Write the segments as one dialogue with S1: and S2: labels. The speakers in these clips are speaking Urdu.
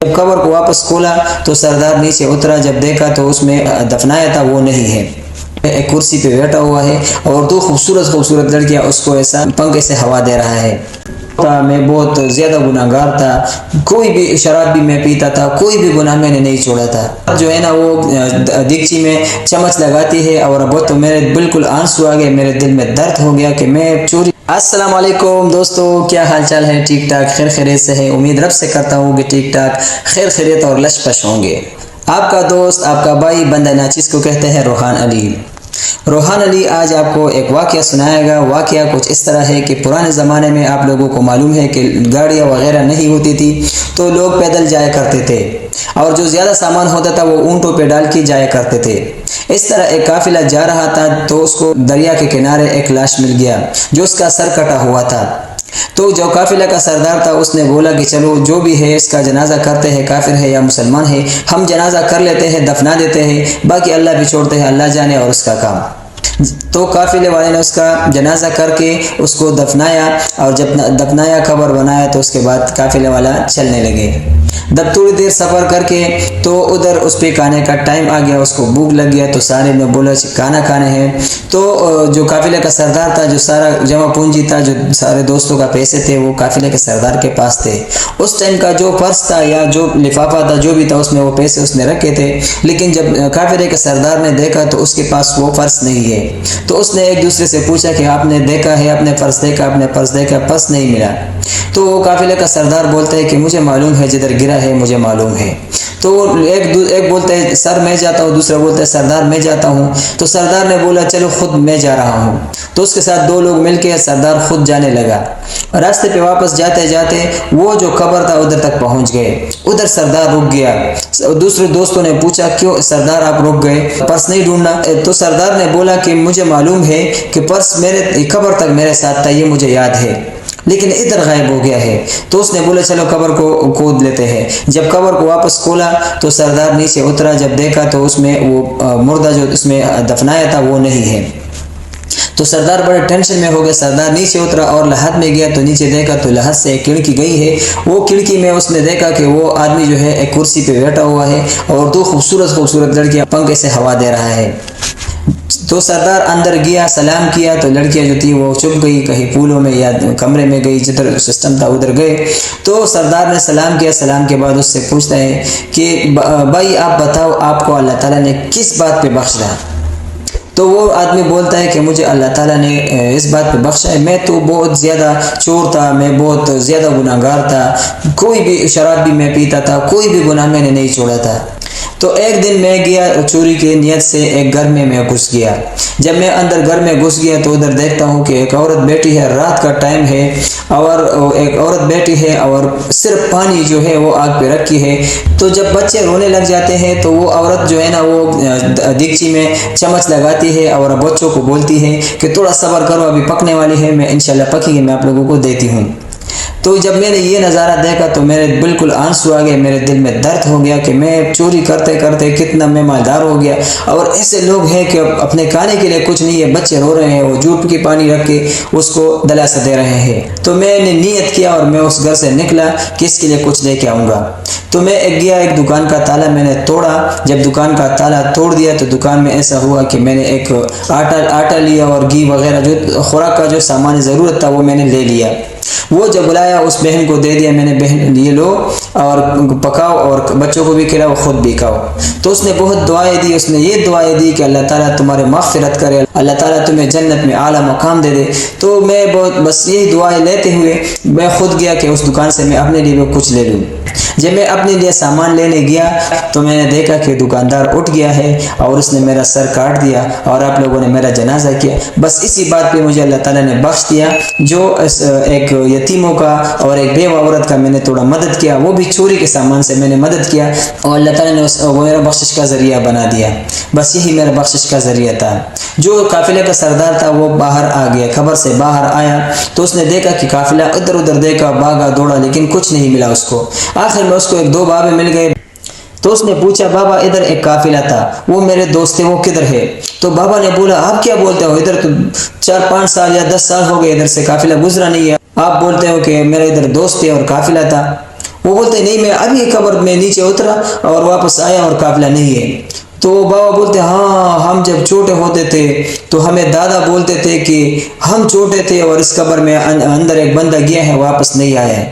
S1: جب قبر کو واپس کھولا تو سردار نیچے اترا، جب دیکھا تو اس میں دفنایا تھا وہ نہیں ہے، ایک کرسی پہ بیٹھا ہوا ہے اور دو خوبصورت لڑکیاں اس کو ایسا پنکھے سے ہوا دے رہا ہے۔ میں بہت زیادہ گناہگار تھا، کوئی بھی شراب بھی میں پیتا تھا، کوئی بھی گناہ میں نے نہیں چھوڑا تھا۔ جو ہے نا وہ دیگچی میں چمچ لگاتی ہے اور اب تو میرے بالکل آنسو آ گئے، میرے دل میں درد ہو گیا کہ میں چوری۔ السلام علیکم دوستو، کیا حال چال ہے؟ ٹھیک ٹھاک خیر خیریت سے ہے؟ امید رب سے کرتا ہوں کہ ٹھیک ٹھاک خیر خیریت اور لش پش ہوں گے۔ آپ کا دوست، آپ کا بھائی بندہ ناچیز کو کہتے ہیں روحان علی۔ روحان علی آج آپ کو ایک واقعہ سنائے گا۔ واقعہ کچھ اس طرح ہے کہ پرانے زمانے میں آپ لوگوں کو معلوم ہے کہ گاڑیاں وغیرہ نہیں ہوتی تھی تو لوگ پیدل جایا کرتے تھے اور جو زیادہ سامان ہوتا تھا وہ اونٹوں پہ ڈال کے جایا کرتے تھے۔ اس طرح ایک قافلہ جا رہا تھا تو اس کو دریا کے کنارے ایک لاش مل گیا جو اس کا سر کٹا ہوا تھا۔ تو جو قافلہ کا سردار تھا اس نے بولا کہ چلو جو بھی ہے اس کا جنازہ کرتے ہیں، کافر ہے یا مسلمان ہے، ہم جنازہ کر لیتے ہیں، دفنا دیتے ہیں، باقی اللہ بھی چھوڑتے ہیں، اللہ جانے اور اس کا کام۔ تو قافلے والے نے اس کا جنازہ کر کے اس کو دفنایا اور جب دفنایا قبر بنایا تو اس کے بعد قافلے والا چلنے لگے۔ جب تھوڑی دیر سفر کر کے تو ادھر اس پہ کھانے کا ٹائم آ گیا، اس کو بھوک لگ گیا تو سارے نے بولا کھانا کھانے ہیں۔ تو جو قافلے کا سردار تھا، جو سارا جمع پونجی تھا، جو سارے دوستوں کا پیسے تھے وہ قافلے کے سردار کے پاس تھے۔ اس ٹائم کا جو پرس تھا یا جو لفافہ تھا جو بھی تھا اس میں وہ پیسے اس نے رکھے تھے، لیکن جب قافلے کے سردار نے دیکھا تو اس کے پاس وہ پرس نہیں ہے۔ تو اس نے ایک دوسرے سے پوچھا کہ آپ نے دیکھا ہے، آپ نے پرس دیکھا، آپ نے پرس دیکھا، پرس نہیں ملا۔ تو وہ قافلے کا سردار بولتا ہے کہ مجھے معلوم ہے جدھر گرا ہے، مجھے معلوم ہے۔ تو ایک بولتا ہے سر میں جاتا ہوں، دوسرا بولتا ہے سردار میں جاتا ہوں۔ تو سردار نے بولا چلو خود میں جا رہا ہوں۔ تو اس کے ساتھ دو لوگ مل کے سردار خود جانے لگا۔ راستے پہ واپس جاتے جاتے وہ جو قبر تھا ادھر تک پہنچ گئے۔ ادھر سردار رک گیا۔ دوسرے دوستوں نے پوچھا کیوں سردار آپ رک گئے، پرس نہیں ڈھونڈنا؟ تو سردار نے بولا کہ مجھے معلوم ہے کہ پرس میرے قبر تک میرے ساتھ تھا، یہ مجھے یاد ہے، لیکن ادھر غائب ہو گیا ہے۔ تو اس نے بولا چلو قبر کو کھود لیتے ہیں۔ جب قبر کو واپس کھولا تو سردار نیچے اترا، جب دیکھا تو اس میں وہ مردہ جو اس میں دفنایا تھا وہ نہیں ہے۔ تو سردار بڑے ٹینشن میں ہو گئے۔ سردار نیچے اترا اور لحد میں گیا تو نیچے دیکھا تو لحد سے ایک کھڑکی گئی ہے۔ وہ کھڑکی میں اس نے دیکھا کہ وہ آدمی جو ہے ایک کرسی پہ بیٹھا ہوا ہے اور دو خوبصورت لڑکیاں پنکھے سے ہوا دے رہا ہے۔ تو سردار اندر گیا، سلام کیا تو لڑکیاں جو تھی وہ چھپ گئی، کہیں پھولوں میں یا کمرے میں گئی، جدھر سسٹم تھا ادھر گئے۔ تو سردار نے سلام کیا، سلام کے بعد اس سے پوچھتا ہے کہ بھائی آپ بتاؤ آپ کو اللہ تعالیٰ نے کس بات پہ بخشا؟ تو وہ آدمی بولتا ہے کہ مجھے اللہ تعالیٰ نے اس بات پہ بخشا ہے، میں تو بہت زیادہ چور تھا، میں بہت زیادہ گناہگار تھا، کوئی بھی شراب بھی میں پیتا تھا، کوئی بھی گناہ میں نے نہیں چھوڑا تھا۔ تو ایک دن میں گیا چوری کی نیت سے ایک گھر میں گھس گیا۔ جب میں اندر گھر میں گھس گیا تو ادھر دیکھتا ہوں کہ ایک عورت بیٹھی ہے، رات کا ٹائم ہے اور ایک عورت بیٹھی ہے اور صرف پانی جو ہے وہ آگ پہ رکھی ہے۔ تو جب بچے رونے لگ جاتے ہیں تو وہ عورت جو ہے نا وہ دیگچی میں چمچ لگاتی ہے اور بچوں کو بولتی ہے کہ تھوڑا صبر کرو، ابھی پکنے والی ہے، میں انشاءاللہ پکی گی، میں آپ لوگوں کو دیتی ہوں۔ تو جب میں نے یہ نظارہ دیکھا تو میرے بالکل آنسو آ گئے، میرے دل میں درد ہو گیا کہ میں چوری کرتے کرتے کتنا میں مالدار ہو گیا، اور ایسے لوگ ہیں کہ اپنے کھانے کے لیے کچھ نہیں ہے، بچے رو رہے ہیں، وہ جھوٹ کی پانی رکھ کے اس کو دلاسا دے رہے ہیں۔ تو میں نے نیت کیا اور میں اس گھر سے نکلا کہ اس کے لیے کچھ لے کے آؤں گا۔ تو میں گیا ایک دکان کا تالا میں نے توڑا۔ جب دکان کا تالا توڑ دیا تو دکان میں ایسا ہوا کہ میں نے ایک آٹا لیا اور گھی وغیرہ جو خوراک کا جو سامان ضرورت تھا وہ میں نے لے لیا۔ وہ جب بلایا اس بہن کو دے دیا، میں نے بہن یہ لو اور پکاؤ اور بچوں کو بھی کھلاؤ، خود بھی کھاؤ۔ تو اس نے بہت دعائیں دی، اس نے یہ دعائیں دی کہ اللہ تعالیٰ تمہارے مغفرت کرے، اللہ تعالیٰ تمہیں جنت میں اعلیٰ مقام دے دے۔ تو میں بس یہی دعائیں لیتے ہوئے میں خود گیا کہ اس دکان سے میں اپنے لیے کچھ لے لوں۔ جب میں اپنے لیے سامان لینے گیا تو میں نے دیکھا کہ دکاندار اٹھ گیا ہے اور اس نے میرا سر کاٹ دیا اور آپ لوگوں نے میرا جنازہ کیا۔ بس اسی بات پہ مجھے اللہ تعالیٰ نے بخش دیا، جو ایک یتیموں کا اور ایک بیوہ عورت کا میں نے تھوڑا مدد کیا، وہ بھی چوری کے سامان سے میں نے مدد کیا اور اللہ تعالیٰ نے وہ میرا بخشش کا ذریعہ بنا دیا۔ بس یہی میرا بخشش کا ذریعہ تھا۔ جو قافلے کا سردار تھا وہ باہر آ گیا، خبر سے باہر آیا تو اس نے دیکھا کہ قافلہ ادھر ادھر دیکھا، بھاگا دوڑا، لیکن کچھ نہیں ملا اس کو۔ آخر میں اس کو ایک دو بابے مل گئے۔ تو اس نے پوچھا بابا ادھر ایک قافلہ تھا، وہ میرے دوست تھے، وہ کدھر ہے؟ تو بابا نے بولا آپ کیا بولتے ہو، ادھر تو 4-5 سال یا 10 سال ہو گئے ادھر سے قافلہ گزرا نہیں ہے، آپ بولتے ہو کہ میرا ادھر دوست ہے اور قافلہ تھا۔ وہ بولتے نہیں میں ابھی قبر میں نیچے اترا اور واپس آیا اور قافلہ نہیں ہے۔ تو بابا بولتے ہاں ہم جب چھوٹے ہوتے تھے تو ہمیں دادا بولتے تھے کہ ہم چھوٹے تھے اور اس قبر میں اندر ایک بندہ گیا ہے واپس نہیں آیا ہے۔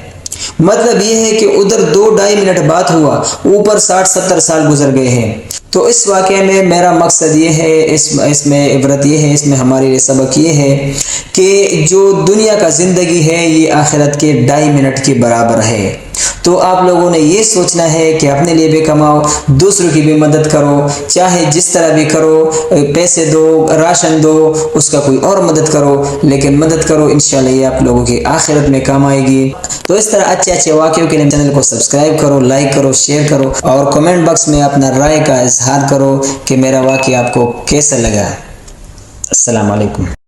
S1: مطلب یہ ہے کہ ادھر 2-2.5 منٹ بات ہوا، اوپر 60-70 سال گزر گئے ہیں۔ تو اس واقعے میں میرا مقصد یہ ہے، اس میں عبرت یہ ہے، اس میں ہمارے لیے سبق یہ ہے کہ جو دنیا کا زندگی ہے یہ آخرت کے 2.5 منٹ کے برابر ہے۔ تو آپ لوگوں نے یہ سوچنا ہے کہ اپنے لیے بھی کماؤ، دوسروں کی بھی مدد کرو، چاہے جس طرح بھی کرو، پیسے دو، راشن دو، اس کا کوئی اور مدد کرو، لیکن مدد کرو، انشاءاللہ یہ آپ لوگوں کی آخرت میں کام آئے گی۔ تو اس طرح اچھے اچھے واقعوں کے لیے چینل کو سبسکرائب کرو، لائک کرو، شیئر کرو اور کمنٹ باکس میں اپنا رائے کا اظہار کرو کہ میرا واقعہ آپ کو کیسا لگا۔ السلام علیکم۔